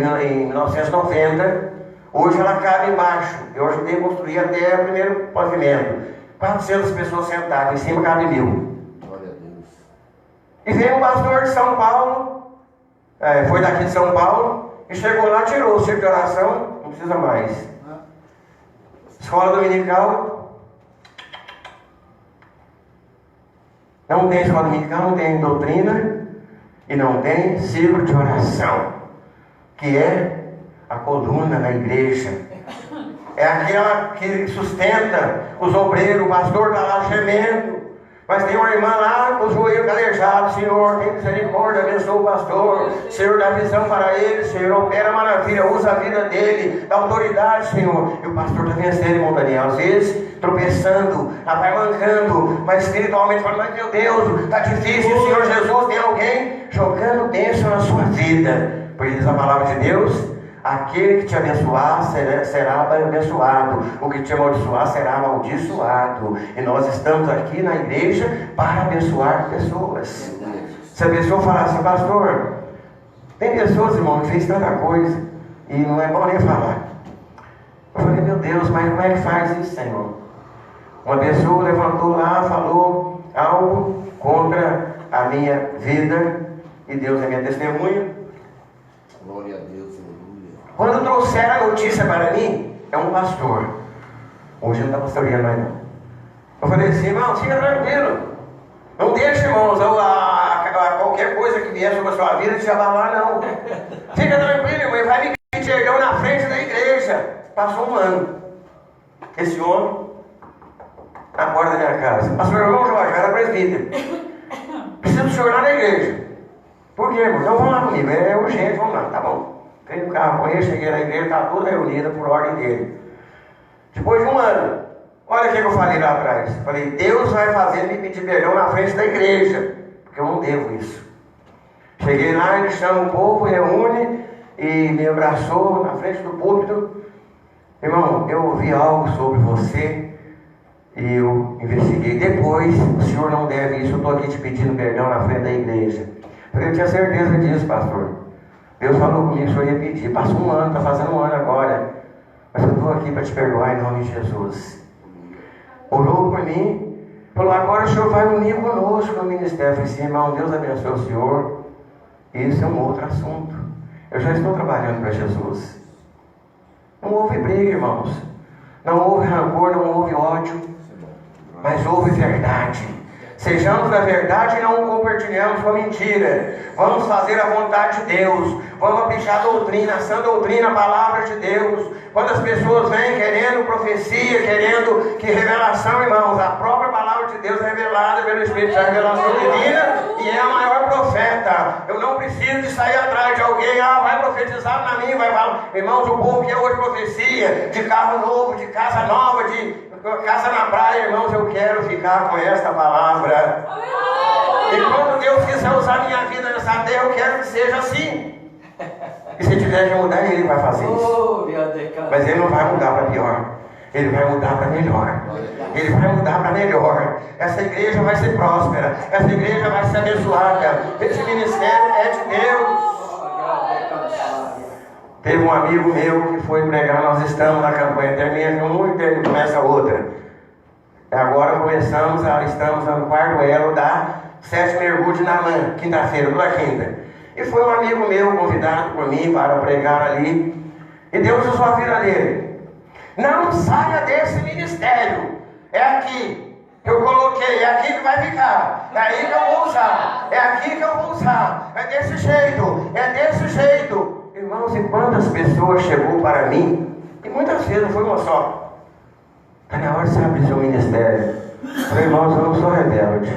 1990. Hoje ela cabe embaixo. Eu ajudei a construir até o primeiro pavimento. 400 pessoas sentadas, em cima cabe 1000. Glória a Deus. E veio um pastor de São Paulo, foi daqui de São Paulo, e chegou lá, tirou o circo de oração, não precisa mais. Escola dominical. Não tem escola dominical, não tem doutrina, e não tem círculo de oração, que é a coluna na igreja. É aquela que sustenta os obreiros. O pastor está lá gemendo, mas tem uma irmã lá com o joelho calejado. Senhor, tem misericórdia, abençoa o pastor. Senhor, dá visão para ele. Senhor, opera maravilha, usa a vida dele, dá autoridade, Senhor. E o pastor está vencendo, irmão Daniel, às vezes tropeçando, vai mancando, mas espiritualmente falando, mas meu Deus, está difícil. O Senhor Jesus tem alguém jogando bênção na sua vida, porque diz a palavra de Deus: aquele que te abençoar será abençoado, o que te amaldiçoar será amaldiçoado. E nós estamos aqui na igreja para abençoar pessoas. Se a pessoa falar assim, pastor, tem pessoas, irmão, que fez tanta coisa e não é bom nem falar. Eu falei, meu Deus, mas como é que faz isso, Senhor? Uma pessoa levantou lá, falou algo contra a minha vida, e Deus é minha testemunha. Glória a Deus, aleluia. Quando trouxeram a notícia para mim, é um pastor. Hoje não está pastoreando mais não. Eu falei assim, irmão, fica tranquilo. Não deixe, irmãos, qualquer coisa que vier sobre a sua vida te abalar, não. Fica tranquilo, irmão, ele vai me pedir na frente da igreja. Passou um ano. Esse homem, na porta da minha casa. Pastor, irmão Jorge, era presbítero. Preciso do senhor lá na igreja. Por quê, irmão? Então vamos lá comigo, é urgente, vamos lá, tá bom. Entrei no carro com ele, cheguei na igreja, está tudo reunida por ordem dele. Depois de um ano, olha o que eu falei lá atrás. Falei, Deus vai fazer me pedir perdão na frente da igreja, porque eu não devo isso. Cheguei lá, ele chama o povo, reúne e me abraçou na frente do púlpito. Irmão, eu ouvi algo sobre você e eu investiguei. Depois, o senhor não deve isso, eu estou aqui te pedindo perdão na frente da igreja. Falei, eu tinha certeza disso, pastor. Deus falou comigo que o senhor ia pedir. Passou um ano, está fazendo um ano agora. Mas eu estou aqui para te perdoar em nome de Jesus. Orou por mim, falou, agora o senhor vai unir conosco no ministério. Eu falei assim, irmão, Deus abençoe o senhor. Isso é um outro assunto. Eu já estou trabalhando para Jesus. Não houve briga, irmãos. Não houve rancor, não houve ódio. Mas houve verdade. Sejamos da verdade e não compartilhamos com a mentira. Vamos fazer a vontade de Deus. Vamos aplicar a doutrina, a sã doutrina, a palavra de Deus. Quando as pessoas vêm querendo profecia, querendo que revelação, irmãos, a própria palavra de Deus é revelada pelo Espírito da revelação divina e é a maior profeta. Eu não preciso de sair atrás de alguém, vai profetizar na minha, vai falar. Irmãos, o povo quer hoje profecia de carro novo, de casa nova, de casa na praia, irmãos, eu quero ficar com esta palavra. E quando Deus quiser usar minha vida nessa terra, eu quero que seja assim. E se tiver que mudar, Ele vai fazer isso. Mas Ele não vai mudar para pior. Ele vai mudar para melhor. Ele vai mudar para melhor. Essa igreja vai ser próspera. Essa igreja vai ser abençoada. Esse ministério é de Deus. Teve um amigo meu que foi pregar, nós estamos na campanha, termina um e começa outra. Agora estamos no quarto elo da 7 mergulho de Naamã, quinta-feira, toda quinta. E foi um amigo meu convidado por mim para pregar ali. E Deus usou a vida dele. Não saia desse ministério. É aqui que eu coloquei, é aqui que vai ficar. É aí que eu vou usar. É aqui que eu vou usar. É desse jeito. É desse jeito. Irmãos, e quantas pessoas chegou para mim, e muitas vezes não foi uma só. Está na hora de você abrir seu ministério. Eu falei, irmãos, eu não sou rebelde.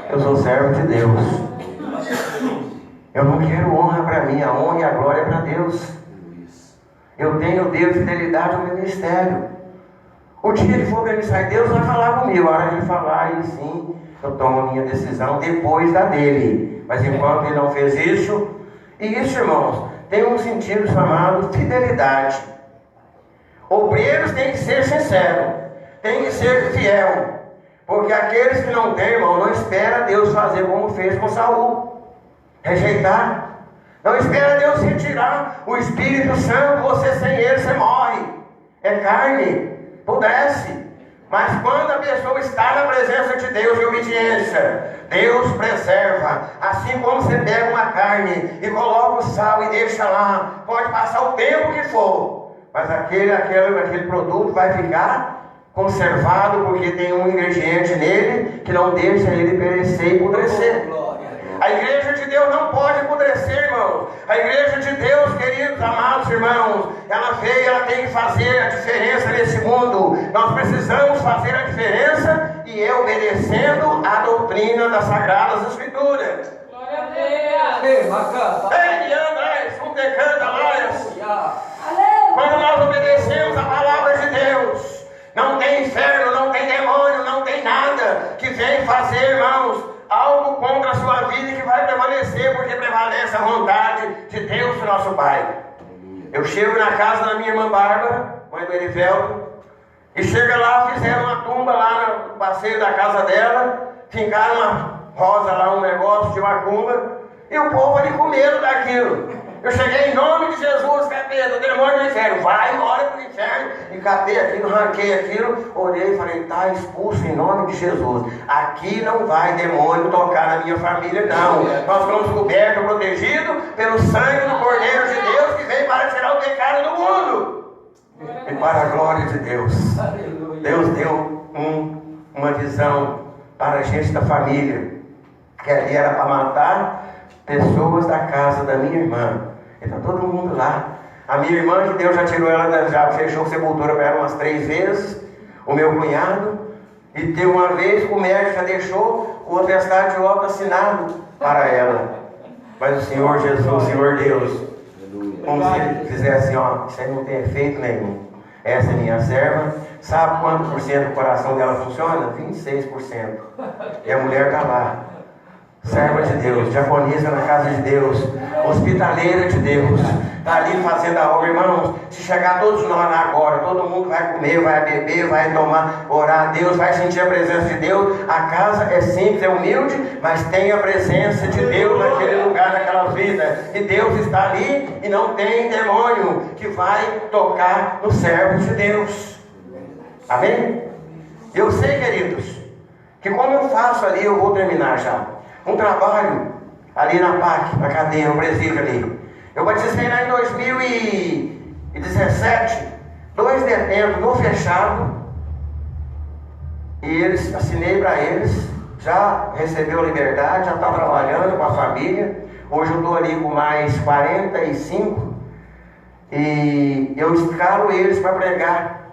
Eu sou servo de Deus. Eu não quero honra para mim, a honra e a glória é para Deus. Eu tenho Deus fidelidade ao meu ministério. O dia que for para mim sair, Deus vai falar comigo. A hora de ele falar, aí sim, eu tomo a minha decisão depois da dele. Mas enquanto ele não fez isso, e isso, irmãos, tem um sentido chamado fidelidade. Obreiros têm que ser sinceros, têm que ser fiel, porque aqueles que não têm, irmão, não espera Deus fazer como fez com Saul, rejeitar. Não espera Deus retirar o Espírito Santo, você sem ele, você morre. É carne, pudesse. Mas quando a pessoa está na presença de Deus em obediência, Deus preserva. Assim como você pega uma carne e coloca o sal e deixa lá, pode passar o tempo que for, mas aquele produto vai ficar conservado, porque tem um ingrediente nele que não deixa ele perecer e apodrecer. A igreja de Deus não pode apodrecer, irmãos. A igreja de Deus, queridos, amados irmãos, ela veio, ela tem que fazer a diferença nesse mundo. Nós precisamos fazer a diferença e é obedecendo a doutrina das Sagradas Escrituras. Glória a Deus. Quando nós obedecemos a palavra de Deus, não tem inferno, não tem demônio, não tem nada que vem fazer, irmãos, algo contra a sua vida e que vai prevalecer, porque prevalece a vontade de Deus, nosso Pai. Eu chego na casa da minha irmã Bárbara, mãe do Erivelto, e chega lá, fizeram uma tumba lá no passeio da casa dela, fincaram uma rosa lá, um negócio de macumba, e o povo ali com medo daquilo. Eu cheguei em nome de Jesus, capeta, o demônio do inferno, vai embora pro inferno. E catei aquilo, ranquei aquilo, olhei e falei, está expulso em nome de Jesus. Aqui não vai demônio tocar na minha família, não. Nós estamos cobertos, protegidos pelo sangue do Cordeiro de Deus que veio para tirar o pecado do mundo. E para a glória de Deus, Deus deu uma visão para a gente da família, que ali era para matar pessoas da casa da minha irmã. E está todo mundo lá. A minha irmã, que Deus já tirou ela, já fechou sepultura para ela umas 3 vezes. O meu cunhado. E teve uma vez que o médico já deixou o atestado de óbito assinado para ela. Mas o Senhor Jesus, o Senhor Deus, Aleluia. como se ele fizesse assim, ó, isso aí não tem efeito nenhum. Essa é minha serva. Sabe quanto por cento do coração dela funciona? 26%. E a mulher está lá. Serva de Deus, diaconisa na casa de Deus, hospitaleira de Deus, está ali fazendo a obra. Irmãos, se chegar todos nós lá agora, todo mundo vai comer, vai beber, vai tomar, orar a Deus, vai sentir a presença de Deus. A casa é simples, é humilde, mas tem a presença de Deus naquele lugar, naquela vida. E Deus está ali e não tem demônio que vai tocar no servo de Deus. Amém? Eu sei, queridos, que como eu faço ali, eu vou terminar já. Um trabalho ali na PAC, na cadeia, no presídio ali. Eu batizei lá em 2017, 2 detentos no fechado. E eles, assinei para eles, já recebeu a liberdade, já está trabalhando com a família. Hoje eu estou ali com mais 45. E eu escalo eles para pregar.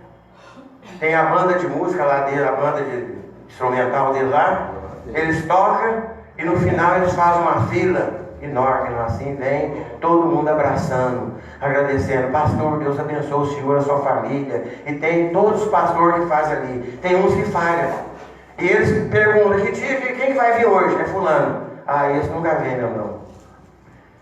Tem a banda de música lá dele, a banda de instrumental dele lá. Eles tocam. E no final eles fazem uma fila enorme, assim, vem todo mundo abraçando, agradecendo. Pastor, Deus abençoe o senhor, a sua família. E tem todos os pastores que fazem ali. Tem uns que falham. E eles perguntam, que dia, quem vai vir hoje? É fulano. Ah, esse nunca vem, meu irmão.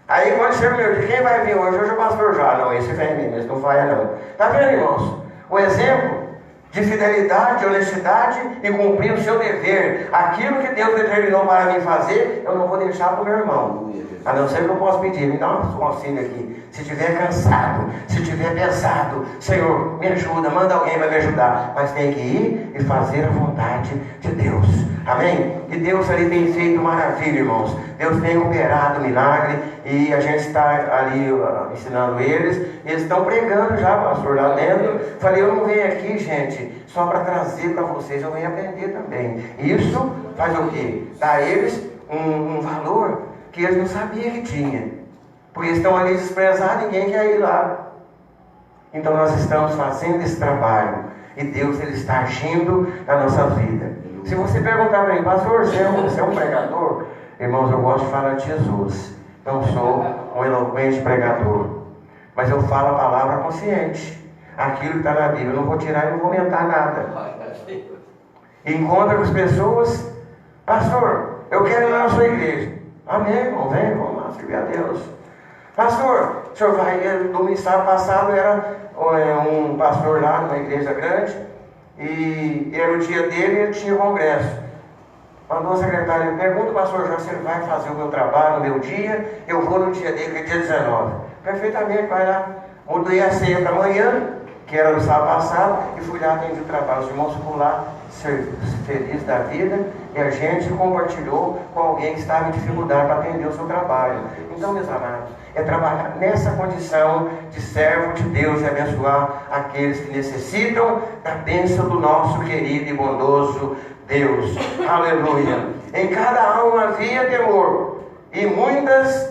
Aí quando chega o meu dia, quem vai vir hoje? Hoje é o pastor já. Não, esse vem mesmo, esse não falha não. Tá vendo, irmãos? O exemplo de fidelidade, de honestidade e cumprir o seu dever. Aquilo que Deus determinou para mim fazer, eu não vou deixar para o meu irmão. A não ser que eu possa pedir, me dá um auxílio aqui. Se estiver cansado, se estiver pesado, Senhor, me ajuda, manda alguém para me ajudar. Mas tem que ir e fazer a vontade de Deus. Amém? E Deus ali tem feito maravilha, irmãos. Deus tem operado milagre e a gente está ali ensinando eles. Eles estão pregando já, pastor, lá dentro. Falei, eu não venho aqui, gente, só para trazer para vocês, eu venho aprender também. Isso faz o quê? Dá a eles um valor que eles não sabiam que tinha. Porque estão ali desprezados, ninguém quer ir lá. Então nós estamos fazendo esse trabalho. E Deus ele está agindo na nossa vida. Se você perguntar para mim, pastor, você é um pregador? Irmãos, eu gosto de falar de Jesus. Não sou um eloquente pregador. Mas eu falo a palavra consciente. Aquilo que está na Bíblia. Eu não vou tirar e não vou aumentar nada. Encontra com as pessoas. Pastor, eu quero ir lá na sua igreja. Amém, irmão, vem, vamos lá, servir a Deus. Pastor, o senhor vai, domingo passado era um pastor lá numa igreja grande, e era o dia dele e ele tinha congresso. Mandou a secretária, pergunta ao pastor Jorge se ele vai fazer o meu trabalho no meu dia, eu vou no dia dele, que é dia 19. Perfeitamente, vai lá. Mudei a ceia para amanhã, que era no sábado passado, e fui lá atender o trabalho. Os irmãos foram lá, felizes da vida, e a gente compartilhou com alguém que estava em dificuldade para atender o seu trabalho. Então, meus amados, é trabalhar nessa condição de servo de Deus e abençoar aqueles que necessitam da bênção do nosso querido e bondoso Deus. Aleluia. Em cada alma havia temor, e muitas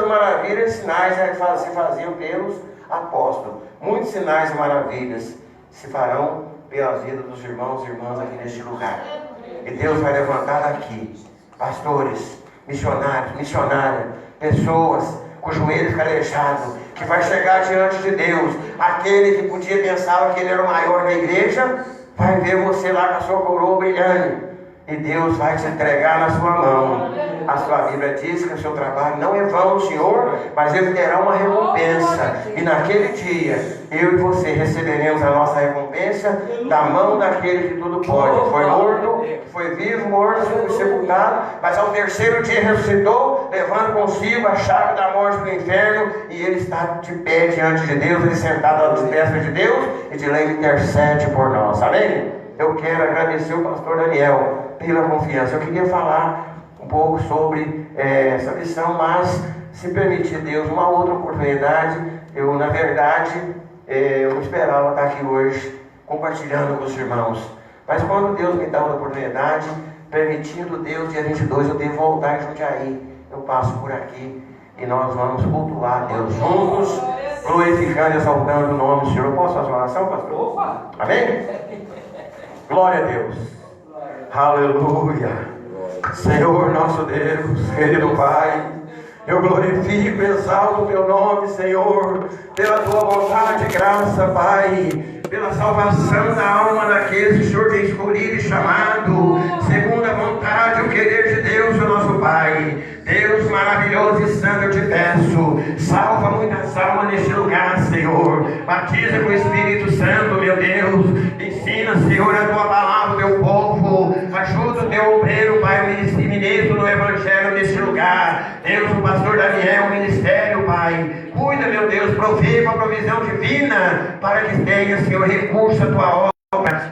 maravilhas e sinais se faziam pelos apóstolos. Muitos sinais e maravilhas se farão pela vida dos irmãos e irmãs aqui neste lugar. E Deus vai levantar aqui pastores, missionários, missionárias, pessoas com o joelho calejado, que vai chegar diante de Deus. Aquele que podia pensar que ele era o maior da igreja, vai ver você lá com a sua coroa brilhante. E Deus vai te entregar na sua mão. A sua Bíblia diz que o seu trabalho não é vão, Senhor, mas ele terá uma recompensa. E naquele dia, eu e você receberemos a nossa recompensa da mão daquele que tudo pode. Foi morto, foi vivo, morto, foi sepultado, mas ao terceiro dia ressuscitou, levando consigo a chave da morte do inferno, e ele está de pé diante de Deus, ele sentado aos pés de Deus, e de lá ele intercede por nós. Amém? Eu quero agradecer o pastor Daniel pela confiança. Eu queria falar um pouco sobre essa lição, mas se permitir Deus uma outra oportunidade, eu na verdade eu não esperava estar aqui hoje compartilhando com os irmãos, mas quando Deus me dá uma oportunidade, permitindo Deus, dia 22 eu devo voltar em Jundiaí, eu passo por aqui e nós vamos cultuar Deus juntos, glorificando e exaltando o nome do Senhor. Eu posso fazer uma oração, pastor? Opa! Amém? Glória a Deus. Aleluia. Senhor nosso Deus, querido Pai, Eu glorifico e exalto o teu nome, Senhor, pela tua vontade e graça, Pai, pela salvação da alma daqueles que o Senhor tem escolhido e chamado, segundo a vontade e o querer de Deus, o nosso Pai. Deus maravilhoso e santo, eu te peço, salva muitas almas neste lugar, Senhor, batiza com o Espírito Santo, meu Deus, ensina, Senhor, a tua palavra, o teu povo, ajuda o teu obreiro, Pai, o ministro no Evangelho neste lugar, Deus, o pastor Daniel, o ministério, Pai, cuida, meu Deus, provê com a provisão divina, para que tenha, Senhor, recurso à tua obra,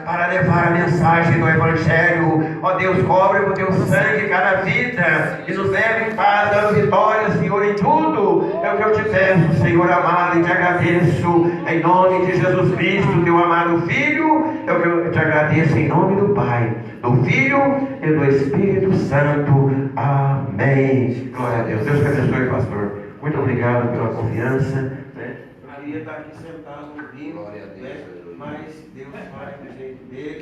para levar a mensagem do Evangelho. Ó Deus, cobre com o teu sangue cada vida e nos leve em paz às vitórias, Senhor, em tudo. É o que eu te peço, Senhor amado, e te agradeço em nome de Jesus Cristo, teu amado Filho. É o que eu te agradeço em nome do Pai, do Filho e do Espírito Santo. Amém. Glória a Deus. Deus te abençoe, pastor. Muito obrigado pela confiança. Maria está aqui sentada ouvindo, Glória a Deus. mas Deus faz do jeito dele.